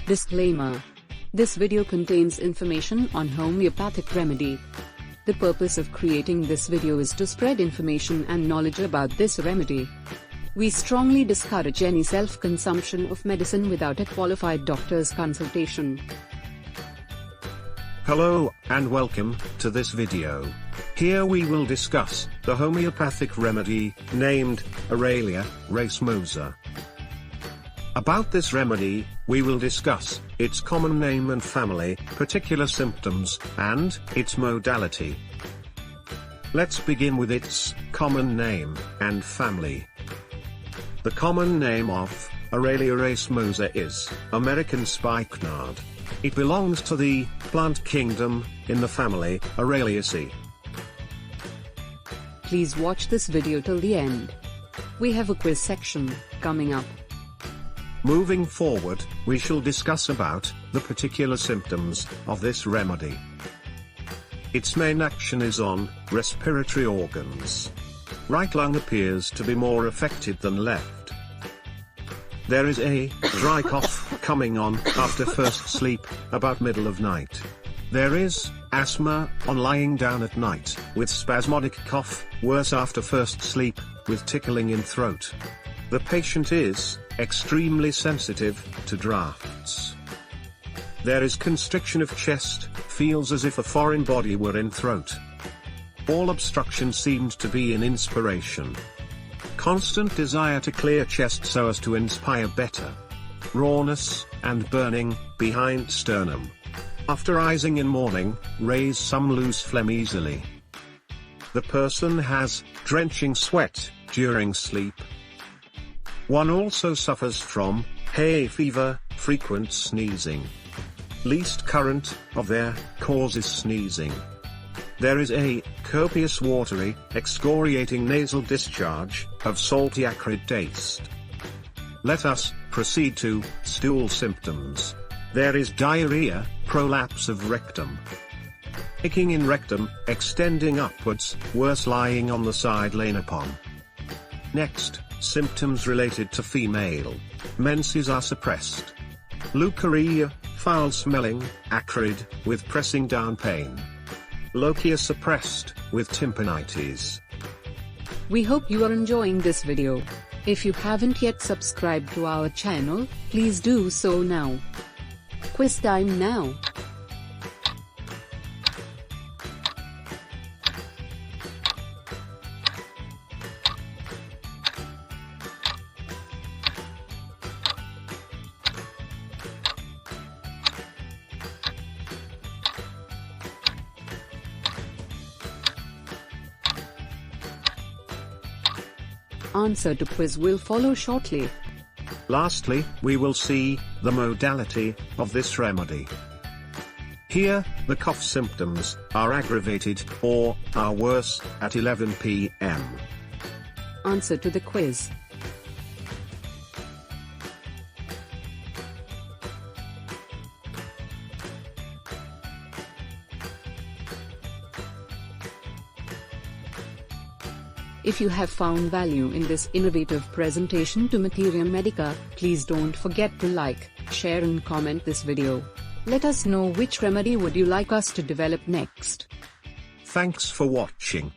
Disclaimer. This video contains information on homeopathic remedy. The purpose of creating this video is to spread information and knowledge about this remedy. We strongly discourage any self-consumption of medicine without a qualified doctor's consultation. Hello, and welcome to this video. Here we will discuss the homeopathic remedy, named Aralia Racemosa. About this remedy, we will discuss its common name and family, particular symptoms, and its modality. Let's begin with its common name and family. The common name of Aralia Racemosa is American spikenard. It belongs to the plant kingdom, in the family Araliaceae. Please watch this video till the end. We have a quiz section coming up. Moving forward, we shall discuss about the particular symptoms of this remedy. Its main action is on respiratory organs. Right lung appears to be more affected than left. There is a dry cough coming on after first sleep, about middle of night. There is asthma on lying down at night, with spasmodic cough, worse after first sleep, with tickling in throat. The patient is extremely sensitive to drafts. There is constriction of chest, feels as if a foreign body were in throat. All obstruction seemed to be in inspiration. Constant desire to clear chest so as to inspire better. Rawness and burning behind sternum. After rising in morning, raise some loose phlegm easily. The person has drenching sweat during sleep. One also suffers from hay fever, frequent sneezing. Least current of air causes sneezing. There is a copious watery, excoriating nasal discharge of salty acrid taste. Let us proceed to stool symptoms. There is diarrhoea, prolapse of rectum. Aching in rectum, extending upwards, worse lying on the side lain upon. Next, symptoms related to female. Menses are suppressed. Leucorrhoea, foul smelling, acrid, with pressing down pain. Lochia suppressed, with tympanitis. We hope you are enjoying this video. If you haven't yet subscribed to our channel, please do so now. Quiz time now. Answer to quiz will follow shortly. Lastly, we will see the modality of this remedy. Here, the cough symptoms are aggravated or are worse at 11 p.m. Answer to the quiz. If you have found value in this innovative presentation to Materia Medica, please don't forget to like, share and comment this video. Let us know which remedy would you like us to develop next. Thanks for watching.